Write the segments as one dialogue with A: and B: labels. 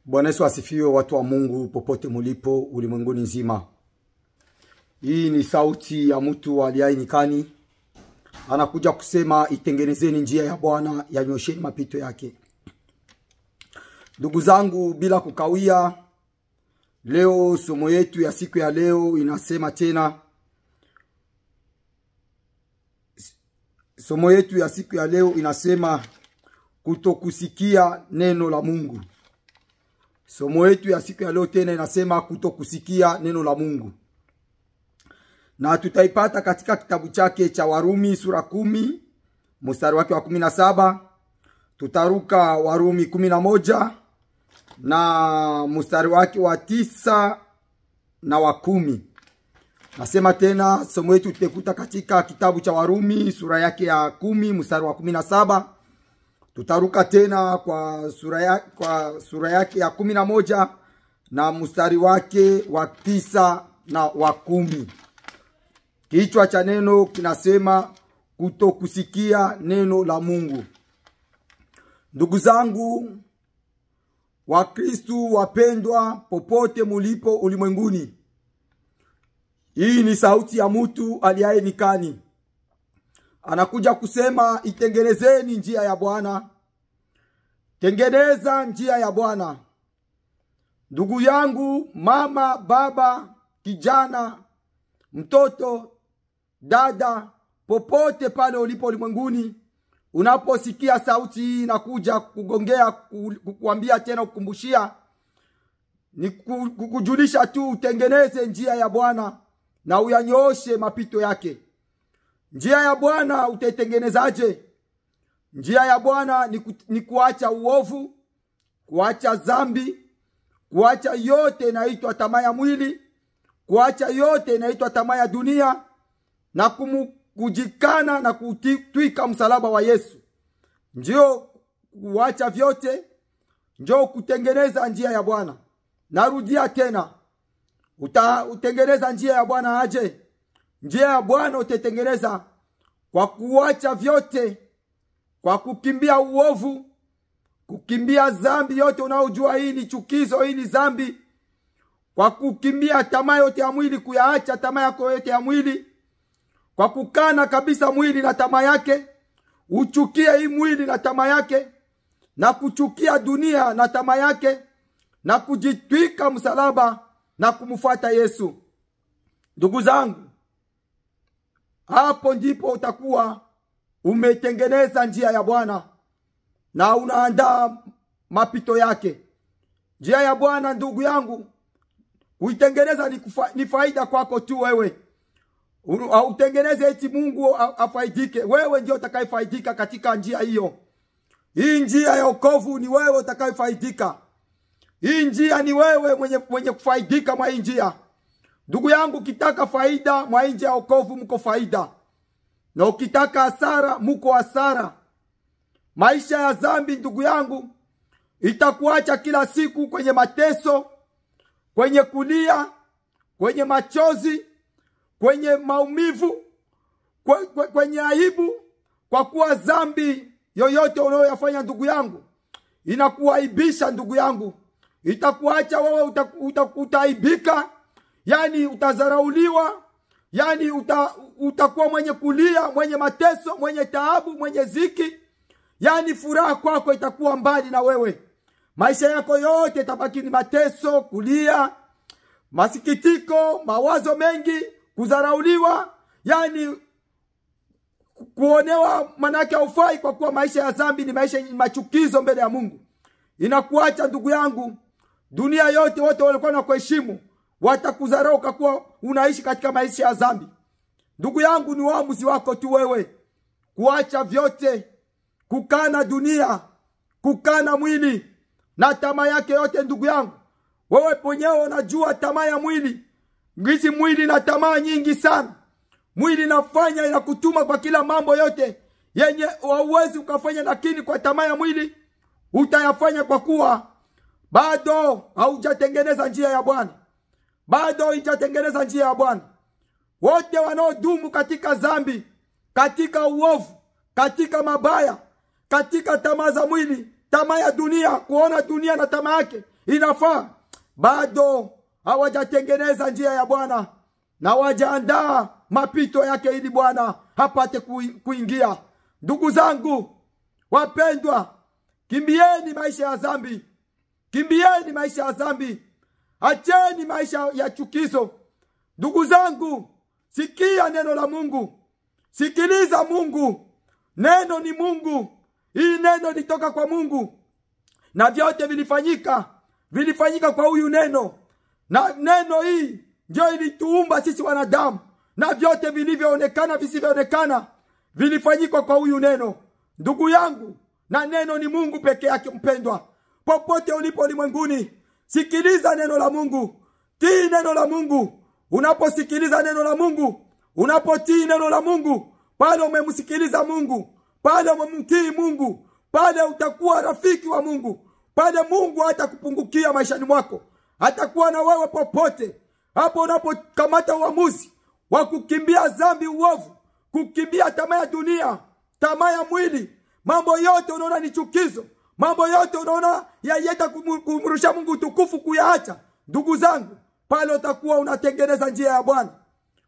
A: Bwana Yesu asifiwe, watu wa Mungu popote mulipo ulimwenguni nzima. Hii ni sauti ya mtu aliye nyikani. Anakuja kusema itengenezeni njia ya Bwana, yanyosheni mapito yake. Ndugu zangu, bila kukawia, leo somo yetu ya siku ya leo inasema tena. Somo yetu ya siku ya leo inasema kutokusikia neno la Mungu. Somo yetu ya siku ya leo tena inasema kutokusikia neno la Mungu. Na tutaipata katika kitabu chake cha Warumi sura 10 mstari wake wa 17. Tutaruka Warumi 11 na mstari wake wa 9 na wa 10. Nasema tena somo yetu tutekuta katika kitabu cha Warumi sura yake ya 10 mstari wa 17. Tutaruka tena kwa sura yake ya 11 na mstari wake wa 9 na wa 10. Kichwa cha neno kinasema kutokusikia neno la Mungu. Ndugu zangu wa Kristo wapendwa, popote mulipo ulimwenguni, hii ni sauti ya mtu aliye nyikani. Anakuja kusema itengenezeni njia ya Bwana. Tengeneza njia ya Bwana. Ndugu yangu, mama, baba, kijana, mtoto, dada, popote pale ulipo ulimwenguni, unaposikia sauti hii inakuja kugongea, kukuambia tena, kukumbushia, ni kukujulisha tu utengeneze njia ya Bwana na uyanyooshe mapito yake. Njia ya Bwana utaitengenezaje? Njia ya Bwana ni kuacha uovu, kuacha dhambi, kuacha yote inaitwa tamaa ya mwili, kuacha yote inaitwa tamaa ya dunia, na kujikana na kutwika msalaba wa Yesu. Ndio kuacha vyote, ndio kutengeneza njia ya Bwana. Narudia tena, utengeneza njia ya Bwana aje? Njia ya Bwana utatengeneza kwa kuacha vyote, kwa kukimbia uovu, kukimbia dhambi yote unaojua hii ni chukizo, hii ni dhambi, kwa kukimbia tamaa yote ya mwili, kuyaacha tamaa yako yote ya mwili, kwa kukana kabisa mwili na tamaa yake, uchukie hii mwili na tamaa yake, na kuchukia dunia na tamaa yake, na kujitwika msalaba na kumfuata Yesu. Ndugu zangu, hapo ndipo utakuwa umetengeneza njia ya Bwana na unaandaa mapito yake. Njia ya Bwana, ndugu yangu, uitengeneza ni faida kwako tu wewe. Utengeneze eti Mungu afaidike. Wewe ndio utakayefaidika katika njia hiyo. Hii njia ya wokovu ni wewe utakayefaidika. Hii njia ni wewe mwenye kufaidika mwa hii njia. Ndugu yangu, ukitaka faida mwa njia ya wokovu, mko faida. Na ukitaka hasara, mko hasara. Maisha ya dhambi, ndugu yangu, itakuacha kila siku kwenye mateso, kwenye kulia, kwenye machozi, kwenye maumivu, kwenye aibu. Kwa kuwa dhambi yoyote unayoyafanya, ndugu yangu, inakuaibisha. Ndugu yangu, itakuacha wewe utaibika. Yani utazarauliwa, yani utakuwa mwenye kulia, mwenye mateso, mwenye taabu, mwenye ziki. Yani furaha kwako itakuwa mbali na wewe. Maisha yako yote itabaki ni mateso, kulia, masikitiko, mawazo mengi, kuzarauliwa, yani kuonewa, manake haufai, kwa kuwa maisha ya dhambi ni maisha yenye machukizo mbele ya Mungu. Inakuacha ndugu yangu, dunia yote, wote walikuwa na kuheshimu, watakudharau kwa kuwa unaishi katika maisha ya dhambi. Ndugu yangu, ni uamuzi wako tu wewe kuacha vyote, kukana dunia, kukana mwili na tamaa yake yote. Ndugu yangu, wewe mwenyewe unajua tamaa ya mwili. Ngisi mwili na tamaa nyingi sana. Mwili nafanya inakutuma kwa kila mambo yote yenye hauwezi ukafanya, lakini kwa tamaa ya mwili utayafanya, kwa kuwa bado haujatengeneza njia ya Bwana. Bado haujatengeneza njia ya Bwana. Wote wanaodumu katika dhambi, katika uovu, katika mabaya, katika tamaa za mwili, tamaa ya dunia, kuona dunia na tamaa yake, inafaa, bado hawajatengeneza njia ya Bwana na wajaandaa mapito yake ili Bwana hapate kuingia. Ndugu zangu wapendwa, kimbieni maisha ya dhambi. Kimbieni maisha ya dhambi. Acheni maisha ya chukizo. Ndugu zangu, sikia neno la Mungu. Sikiliza Mungu. Neno ni Mungu. Hii neno litoka kwa Mungu. Na vyote vilifanyika kwa huyu neno. Na neno hii ndio ilituumba sisi wanadamu. Na vyote vilivyoonekana visivyoonekana vilifanyika kwa huyu neno. Ndugu yangu, na neno ni Mungu peke yake mpendwa. Popote ulipo ulimwenguni, sikiliza neno la Mungu. Tii neno la Mungu. Unaposikiliza neno la Mungu, unapotii neno la Mungu, pale umemsikiliza Mungu, pale umemtii Mungu, pale utakuwa rafiki wa Mungu. Pale Mungu hatakupungukia maishani mwako. Atakuwa na wewe popote. Hapo unapokamata uamuzi wa kukimbia dhambi, uovu, kukimbia tamaa ya dunia, tamaa ya mwili, mambo yote unaona ni chukizo, mambo yote unaona yaleta kumrusha Mungu utukufu, kuyaacha. Ndugu zangu, pale utakuwa unatengeneza njia ya Bwana.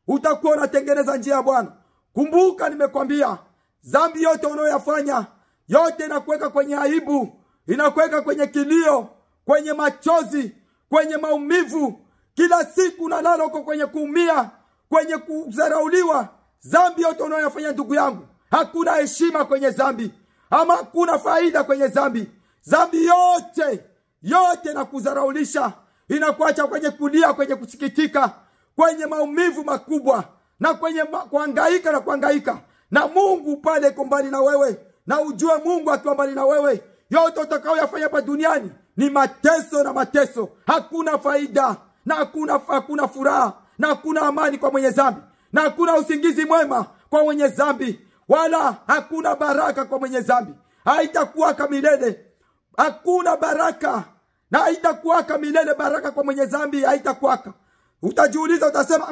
A: Utakuwa unatengeneza njia ya Bwana. Kumbuka nimekwambia, dhambi yote unayoyafanya, yote inakuweka kwenye aibu, inakuweka kwenye kilio, kwenye machozi, kwenye maumivu. Kila siku unalala uko kwenye kuumia, kwenye kudharauliwa. Dhambi yote unayoyafanya ndugu yangu, hakuna heshima kwenye dhambi, ama hakuna faida kwenye dhambi. Dhambi yote na kudharaulisha, inakuacha kwenye kulia, kwenye kusikitika, kwenye maumivu makubwa, na kwenye kuhangaika. Na Mungu pale iko mbali na wewe. Na ujue Mungu akiwa mbali na wewe, yote utakayoyafanya hapa duniani ni mateso na mateso. Hakuna faida, na hakuna furaha, na hakuna amani kwa mwenye dhambi, na hakuna usingizi mwema kwa mwenye dhambi, wala hakuna baraka kwa mwenye dhambi. Haitakuwa milele. Hakuna baraka, na haitakuwa milele baraka kwa mwenye dhambi, haitakuwa. Utajiuliza, utasema,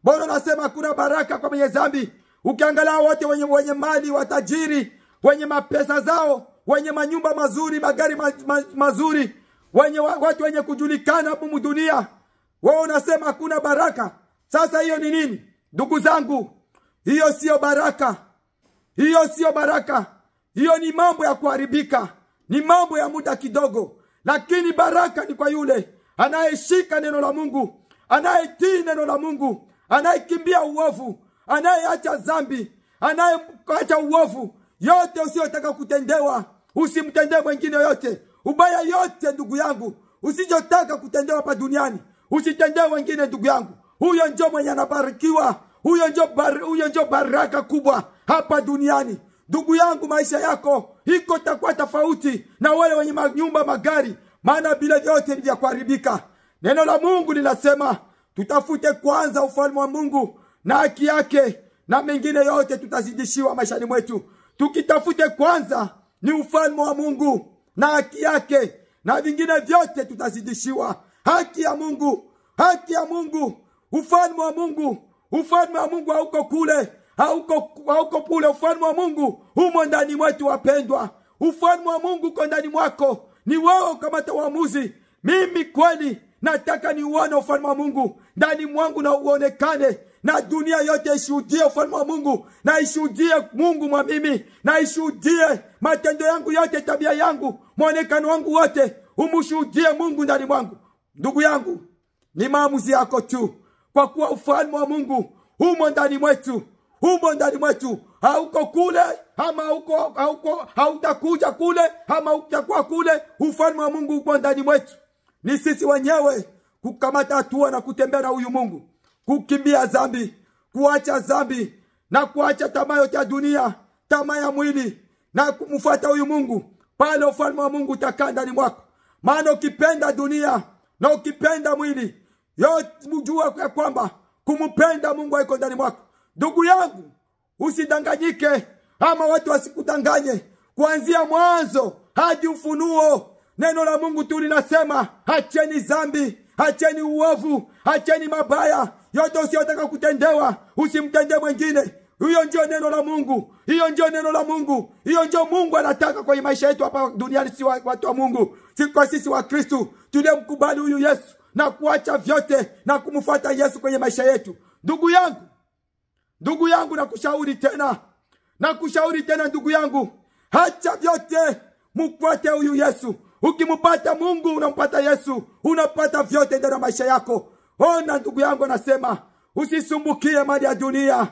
A: mbona nasema hakuna baraka kwa mwenye dhambi? Ukiangalia wote wenye mali, watajiri, wenye mapesa zao, wenye manyumba mazuri, magari mazuri, watu wenye kujulikana hapo dunia, wao unasema hakuna baraka. Sasa hiyo ni nini? Ndugu zangu, hiyo sio baraka. Hiyo sio baraka. Hiyo ni mambo ya kuharibika, ni mambo ya muda kidogo. Lakini baraka ni kwa yule anayeshika neno la Mungu, anayetii neno la Mungu, anayekimbia uovu, anayeacha dhambi, anayeacha uovu. Yote usiyotaka kutendewa, usimtendee mwingine yote. Ubaya yote ndugu yangu, usijotaka kutendewa hapa duniani, usitendee wengine ndugu yangu. Huyo ndio mwenye anabarikiwa. Huyo ndio baraka kubwa hapa duniani. Ndugu yangu, maisha yako iko takuwa tofauti na wale wenye manyumba, magari, maana bila vyote ni vya kuharibika. Neno la Mungu linasema tutafute kwanza ufalme wa Mungu na haki yake, na mengine yote tutazidishiwa maishani mwetu. Tukitafute kwanza ni ufalme wa Mungu na haki yake, na vingine vyote tutazidishiwa. Haki ya Mungu, haki ya Mungu, ufalme wa Mungu. Ufalme wa Mungu hauko kule, hauko kule. Ufalme wa Mungu humo ndani mwetu wapendwa. Ufalme wa Mungu uko ndani mwako. Ni wewe ukamata uamuzi. Mimi kweli nataka niuone ufalme wa Mungu ndani mwangu, na uonekane, na dunia yote ishuhudie ufalme wa Mungu, na ishuhudie Mungu mwa mimi, na ishuhudie matendo yangu yote, tabia yangu, muonekano wangu wote, umshuhudie Mungu ndani mwangu. Ndugu yangu, ni maamuzi yako tu, kwa kuwa ufalme wa Mungu humo ndani mwetu. Humo ndani mwetu. Hauko kule, ama hautakuja kule, ama utakuwa kule. Ufalme wa Mungu uko ndani mwetu. Ni sisi wenyewe kukamata hatua na kutembea na huyu Mungu, kukimbia dhambi, kuacha dhambi, na kuacha tamaa yote ya dunia, tamaa ya mwili, na kumfuata huyu Mungu. Pale ufalme wa Mungu utakaa ndani mwako. Maana ukipenda dunia na ukipenda mwili, yote mjua ya kwamba kumpenda Mungu haiko ndani mwako. Ndugu yangu, usidanganyike, ama watu wasikudanganye. Kuanzia mwanzo hadi Ufunuo, neno la Mungu tu linasema acheni dhambi, acheni uovu, acheni mabaya yote usiyotaka kutendewa, usimtendee mwingine. Hiyo ndio neno la Mungu. Hiyo ndio neno la Mungu. Hiyo ndio Mungu anataka kwa maisha yetu hapa duniani, si watu wa Mungu. kwa sisi wa Kristo tuliomkubali huyu Yesu na kuacha vyote na kumfuata Yesu kwenye maisha yetu. Ndugu yangu nakushauri tena ndugu yangu, acha vyote, mfuate huyu Yesu. Ukimpata Mungu unampata Yesu, unapata vyote ndani ya maisha yako. Ona ndugu yangu, anasema usisumbukie mali ya dunia.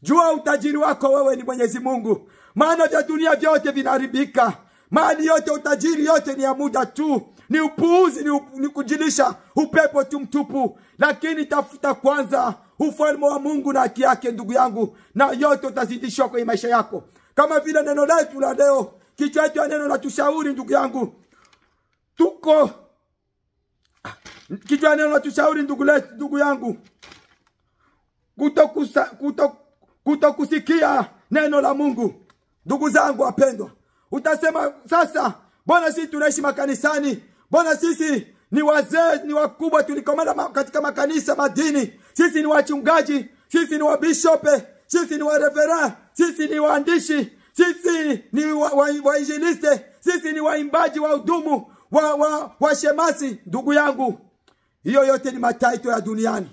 A: Jua utajiri wako wewe ni Mwenyezi Mungu. Maana vya dunia vyote vinaharibika. Mali yote, utajiri yote ni ya muda tu. Ni upuuzi, ni kujilisha upepo tu mtupu. Lakini tafuta kwanza ufalme wa Mungu na haki yake ndugu yangu, na yote utazidishwa kwenye maisha yako. Kama vile neno letu la leo, kichwa chetu ya neno la tushauri ndugu yangu. Kichwa neno la tushauri ndugu yangu. Kutokusikia neno la Mungu. Ndugu zangu wapendwa, utasema sasa, mbona sisi tunaishi makanisani? Mbona sisi ni wazee, ni wakubwa, tulikomana katika makanisa madini? Sisi ni wachungaji, sisi ni wabishope, sisi ni wareverend, sisi ni waandishi, sisi ni wainjiliste, sisi ni waimbaji, wahudumu, washemasi. Ndugu yangu, hiyo yote ni mataito ya duniani.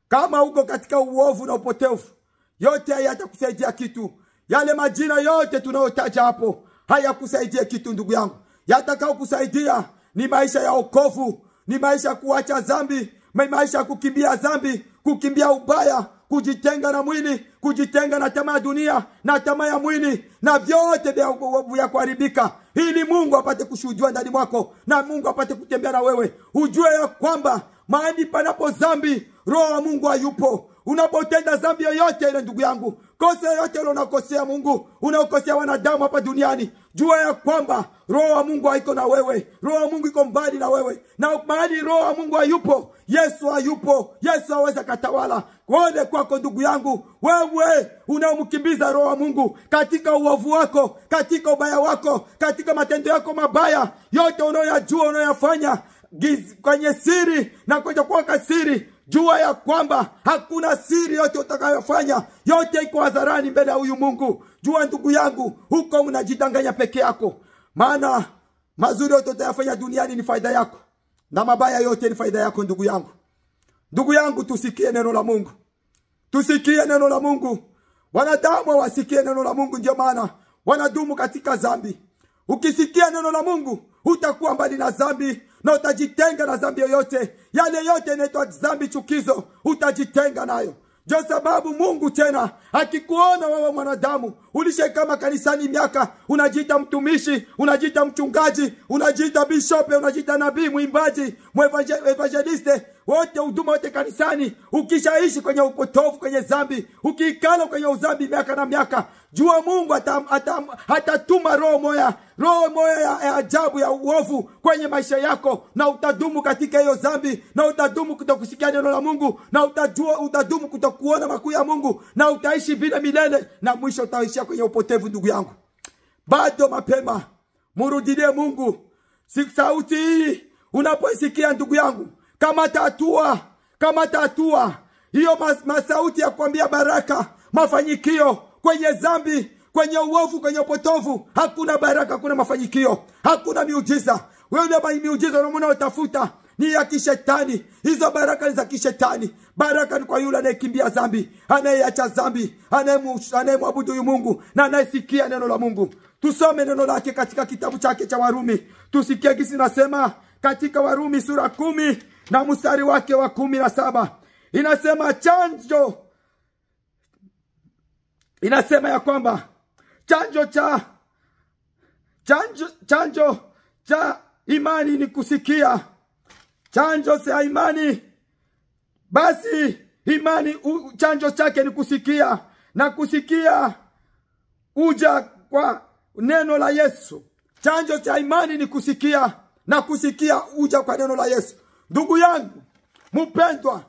A: Kama uko katika uovu na upotevu, yote hayatakusaidia kitu. Yale majina yote tunayotaja hapo hayakusaidia kitu ndugu yangu. Yatakao kusaidia ni maisha ya wokovu, ni maisha ya kuacha dhambi, maisha ya kukimbia dhambi, kukimbia ubaya, kujitenga na mwili, kujitenga na tamaa ya dunia na tamaa ya mwili na vyote vya kuharibika, ili Mungu apate kushuhudia ndani mwako na Mungu apate kutembea na wewe. Ujue ya kwamba mahali panapo dhambi, Roho wa Mungu hayupo. Unapotenda dhambi yoyote ile ndugu yangu, kosa yoyote ile unakosea Mungu, unakosea wanadamu hapa duniani, jua ya kwamba Roho wa Mungu haiko na wewe. Roho wa Mungu iko mbali na wewe. Na mahali Roho wa Mungu hayupo, Yesu hayupo. Yesu hawezi katawala. Kuone kwako ndugu yangu, wewe unaomkimbiza Roho wa Mungu katika uovu wako, katika ubaya wako, katika matendo yako mabaya, yote unayojua unayofanya kwenye siri na kwa siri, jua ya kwamba hakuna siri yote utakayofanya, yote iko hadharani mbele ya huyu Mungu. Jua ndugu yangu, huko unajidanganya peke yako. Maana mazuri yote utayafanya duniani ni faida yako, na mabaya yote ni faida yako ndugu yangu. Ndugu yangu, tusikie neno la Mungu. Tusikie neno la Mungu. Wanadamu wasikie neno la Mungu, ndio maana wanadumu katika dhambi. Ukisikia neno la Mungu, utakuwa mbali na dhambi na utajitenga na dhambi yoyote. Yale yote inaitwa dhambi chukizo, utajitenga nayo. Ndio sababu Mungu tena akikuona wewe mwanadamu ulishakaa kanisani miaka, unajiita mtumishi, unajiita mchungaji, unajiita bishope, unajiita nabii, mwimbaji, evangeliste, wote huduma wote kanisani, ukishaishi kwenye upotovu, kwenye dhambi, ukikala kwenye udhambi miaka na miaka, jua Mungu atatuma roho moja ya ajabu ya uovu kwenye maisha yako, na utadumu katika hiyo dhambi, na utadumu kutokusikia neno la Mungu, na utadumu kutokuona makuu ya Mungu, na utaishi bila milele, na mwisho utaishia kwenye upotevu ndugu yangu. Bado mapema, murudilie Mungu. Sauti hii unapoisikia ndugu yangu, kamata hatua. Hiyo masauti ya kuambia baraka, mafanyikio kwenye dhambi, kwenye uovu, kwenye upotovu, hakuna baraka, hakuna mafanyikio, hakuna miujiza. Wewe miujiza unayotafuta ni ya kishetani. Hizo baraka ni za kishetani. Baraka ni kwa yule anayekimbia dhambi, anayeacha dhambi, anayemwabudu huyu Mungu na anayesikia neno la Mungu. Tusome neno lake katika kitabu chake cha Warumi. Tusikie kisi nasema katika Warumi sura 10 na mstari wake wa 17. Inasema ya kwamba chanjo cha imani ni kusikia. Chanjo cha imani, basi imani chanjo chake ni kusikia, na kusikia uja kwa neno la Yesu. Chanjo cha imani ni kusikia, na kusikia uja kwa neno la Yesu. Ndugu yangu mpendwa,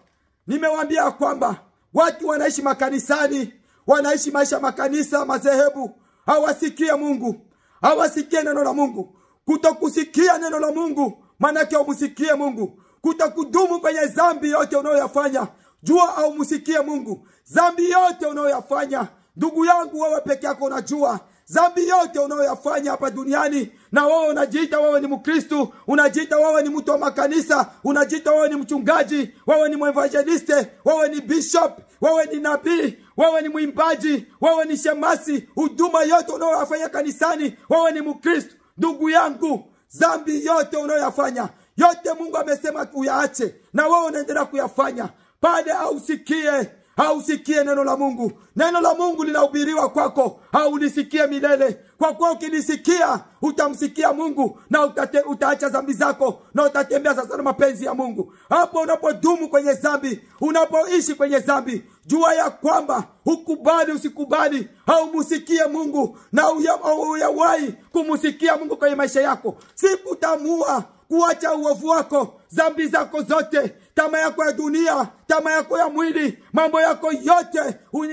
A: nimewaambia kwamba watu wanaishi makanisani, wanaishi maisha makanisa, madhehebu, hawasikie Mungu, hawasikie neno la Mungu. Kutokusikia neno la Mungu maana yake umusikie Mungu. Kutokudumu kwenye dhambi yote unayoyafanya, jua au musikie Mungu. Dhambi yote unayoyafanya, ndugu yangu, wewe peke yako unajua Dhambi yote unayoyafanya hapa duniani, na wewe unajiita wewe ni Mkristo, unajiita wewe ni mtu wa makanisa, unajiita wewe ni mchungaji, wewe ni evangeliste, wewe ni bishop, wewe ni nabii, wewe ni mwimbaji, wewe ni shemasi, huduma yote unayoyafanya kanisani, wewe ni Mkristo. Ndugu yangu, dhambi yote unayoyafanya, yote Mungu amesema uyaache, na wewe unaendelea kuyafanya. Pale hausikie neno la Mungu. Neno la Mungu linahubiriwa kwako, haulisikie milele. Kwa kuwa ukilisikia, utamsikia Mungu, na utaacha dhambi zako, na utatembea sasa na mapenzi ya Mungu. Hapo unapodumu kwenye dhambi, unapoishi kwenye dhambi, jua ya kwamba ukubali usikubali, haumusikie Mungu, na uyawahi kumusikia Mungu kwenye maisha yako. Siku tamua kuacha uovu wako, dhambi zako zote, tamaa yako ya dunia, tamaa yako ya mwili, mambo yako yote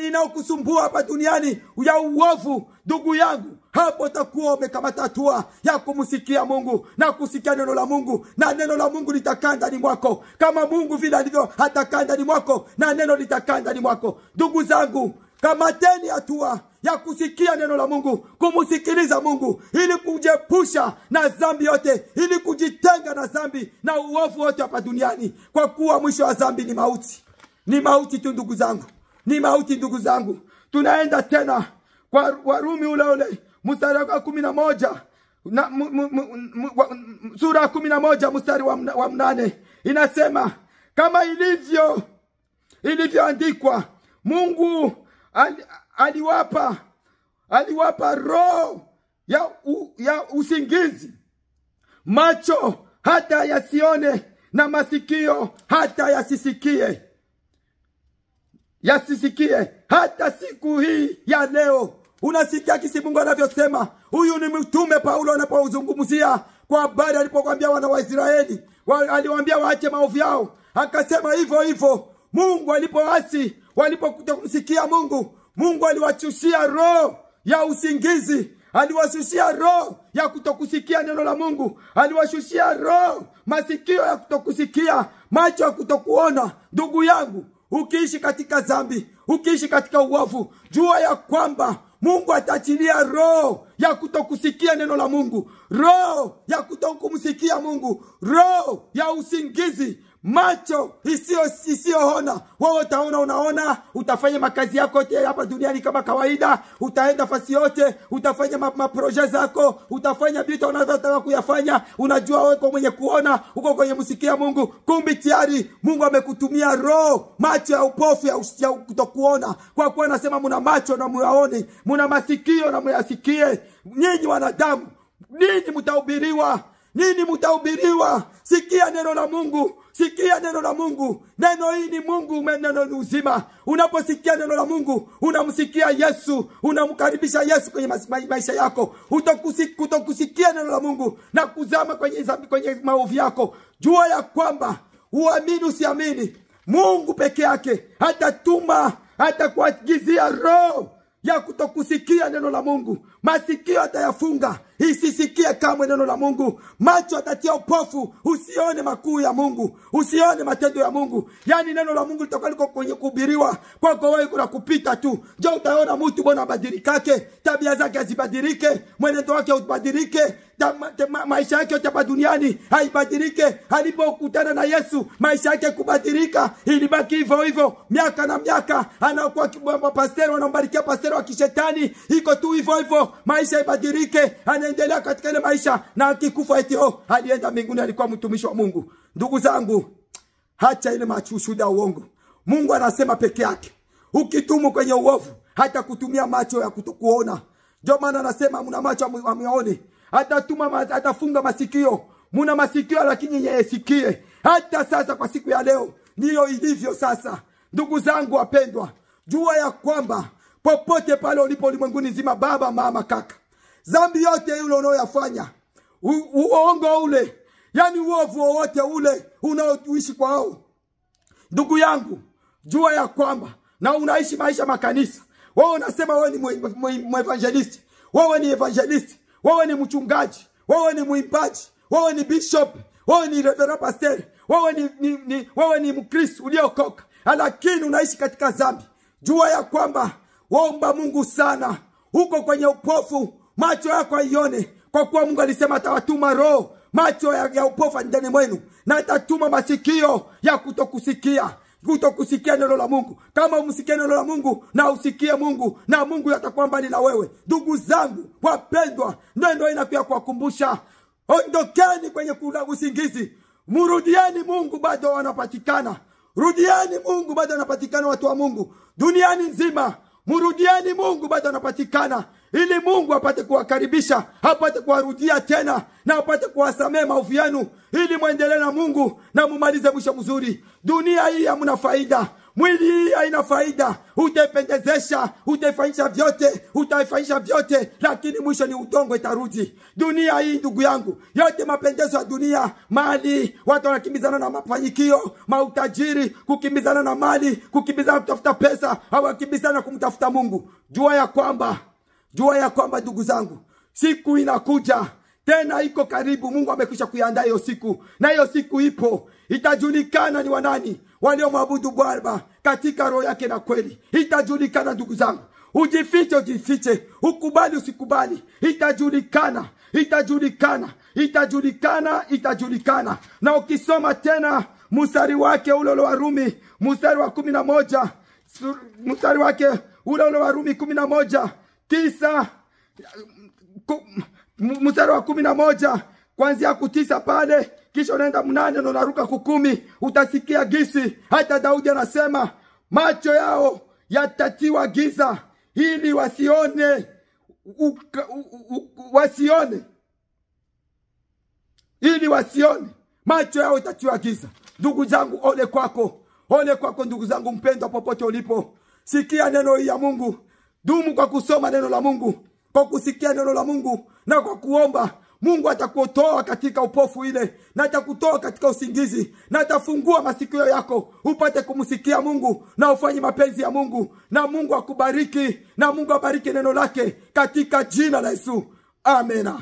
A: inayokusumbua hapa duniani ya uovu, ndugu yangu, hapo utakuwa umekamata hatua ya kumsikia Mungu na kusikia neno la Mungu, na neno la Mungu litakaa ndani mwako kama Mungu vile alivyo atakaa ndani mwako, na neno litakaa ndani mwako. Ndugu zangu, kamateni hatua ya kusikia neno la Mungu, kumusikiliza Mungu, ili kujepusha na dhambi yote, ili kujitenga na dhambi na uovu wote hapa duniani, kwa kuwa mwisho wa dhambi ni mauti. Ni mauti tu ndugu zangu, ni mauti ndugu zangu. Tunaenda tena kwa Warumi ule mstari wa 11 na sura ya 11 mstari wa 8, inasema kama ilivyoandikwa, Mungu aliwapa roho ya usingizi, macho hata yasione na masikio hata yasisikie hata siku hii ya leo. Unasikia kisi Mungu anavyosema? Huyu ni mtume Paulo anapozungumzia kwa habari alipokuambia wana wa Israeli, aliwaambia waache maovu yao, akasema hivyo Mungu alipoasi, walipokusikia Mungu, Mungu aliwashushia roho ya usingizi, aliwashushia roho ya kutokusikia neno la Mungu, aliwashushia roho masikio ya kutokusikia, macho ya kutokuona. Ndugu yangu, ukiishi katika dhambi, ukiishi katika uovu, jua ya kwamba Mungu ataachilia roho ya kutokusikia neno la Mungu, roho ya kutokumsikia Mungu, roho ya usingizi, macho isiyoona. Wewe utaona, unaona, utafanya makazi yako yote hapa duniani kama kawaida, utaenda fasi yote, utafanya maproje zako, utafanya vitu unavyotaka kuyafanya, unajua wewe mwenye kuona, uko kwenye msikia Mungu, kumbe tayari Mungu amekutumia roho, macho ya upofu ya kutokuona, kwa kuwa anasema mna macho na muyaone, mna masikio na muyasikie. Nyinyi wanadamu, nini mtahubiriwa? Sikia neno la Mungu, sikia neno la Mungu. Neno hii ni Mungu, neno ni uzima. Unaposikia neno la Mungu, unamsikia Yesu, unamkaribisha Yesu kwenye maisha yako. Kutokusikia neno la Mungu na kuzama kwenye maovu yako, jua ya kwamba, uamini usiamini, Mungu peke yake hata kuagizia roho ya kutokusikia neno la Mungu. Masikio atayafunga isisikie kamwe neno la Mungu, macho atatia upofu usione makuu ya Mungu, usione matendo ya Mungu. Yani neno la Mungu litakuwa liko kwenye kuhubiriwa kwako wewe, kuna kupita tu. Je, utaona mtu bwana abadilike, tabia zake azibadilike, mwenendo wake ubadilike, maisha yake yote hapa duniani haibadilike? Alipokutana na Yesu, maisha yake kubadilika, ilibaki hivyo miaka na miaka. Anakuwa pastor, anambarikia pastor wa kishetani, iko tu hivyo, maisha ibadilike, anaendelea katika ile maisha, na akikufa eti alienda mbinguni, alikuwa mtumishi wa Mungu. Ndugu zangu, hacha ile machushuda uongo. Mungu anasema peke yake. Ukitumu kwenye uovu, hata kutumia macho ya kutokuona. Ndio maana anasema mna macho amuone, atafunga masikio. Muna masikio lakini yesikie. Hata sasa kwa siku ya leo ndiyo ilivyo sasa. Ndugu zangu wapendwa, jua ya kwamba popote pale ulipo ulimwenguni nzima, baba, mama, kaka, dhambi yote ile unayoyafanya, uongo ule, yani uovu wote ule unaoishi kwao, ndugu yangu, jua ya kwamba, na unaishi maisha makanisa, wewe unasema wewe ni evangelist, wewe ni evangelist, wewe ni mchungaji, wewe ni mwimbaji, wewe ni bishop, wewe ni reverend pastor, wewe ni Mkristo uliokoka, lakini unaishi katika dhambi, jua ya kwamba, waomba Mungu sana, uko kwenye upofu, macho yako haione, kwa kuwa Mungu alisema atawatuma roho macho ya upofu ndani mwenu, na atatuma masikio ya kutokusikia neno la Mungu. Kama umsikie neno la Mungu na usikie Mungu, na Mungu atakuwa mbali na wewe. Ndugu zangu wapendwa, ndio inakuwa kuwakumbusha, ondokeni kwenye kula usingizi, murudieni Mungu, bado wanapatikana. Rudieni Mungu, bado wanapatikana watu wa Mungu duniani nzima. Murudieni Mungu, bado wanapatikana, ili Mungu apate kuwakaribisha, apate kuwarudia tena, na apate kuwasamehe maovu yenu, ili muendelee na Mungu na mumalize mwisho mzuri. Dunia hii hamna faida, mwili hii haina faida. Utaipendezesha, utaifanyisha vyote, lakini mwisho ni udongo, itarudi. Dunia hii ndugu yangu, yote mapendezo ya dunia, mali, watu wanakimbizana na mafanikio, mautajiri, kukimbizana na mali, kukimbizana kutafuta pesa, hawakimbizana kumtafuta Mungu. Jua ya kwamba ndugu zangu, siku inakuja, tena iko karibu. Mungu amekwisha kuiandaa hiyo siku, na hiyo siku ipo. Itajulikana ni wanani waliomwabudu Bwana katika roho yake na kweli. Itajulikana ndugu zangu. Ujifiche, ukubali usikubali, itajulikana. Na ukisoma tena mstari wake ule wa Rumi, mstari wa 11, mstari wake ule wa Rumi 11:9, mstari wa 11 kuanzia 9 pale, kisha unaenda 8 na unaruka 10, utasikia gisi hata Daudi anasema macho yao yatatiwa giza ili wasione, ili wasione, macho yao yatatiwa giza. Ndugu zangu, ole kwako ndugu zangu mpendwa, popote ulipo, sikia neno hili ya Mungu. Dumu kwa kusoma neno la Mungu, kwa kusikia neno la Mungu, na kwa kuomba. Mungu atakutoa katika upofu ile, na atakutoa katika usingizi, na atafungua masikio yako upate kumsikia Mungu na ufanye mapenzi ya Mungu. Na Mungu akubariki, na Mungu abariki neno lake katika jina la Yesu. Amena.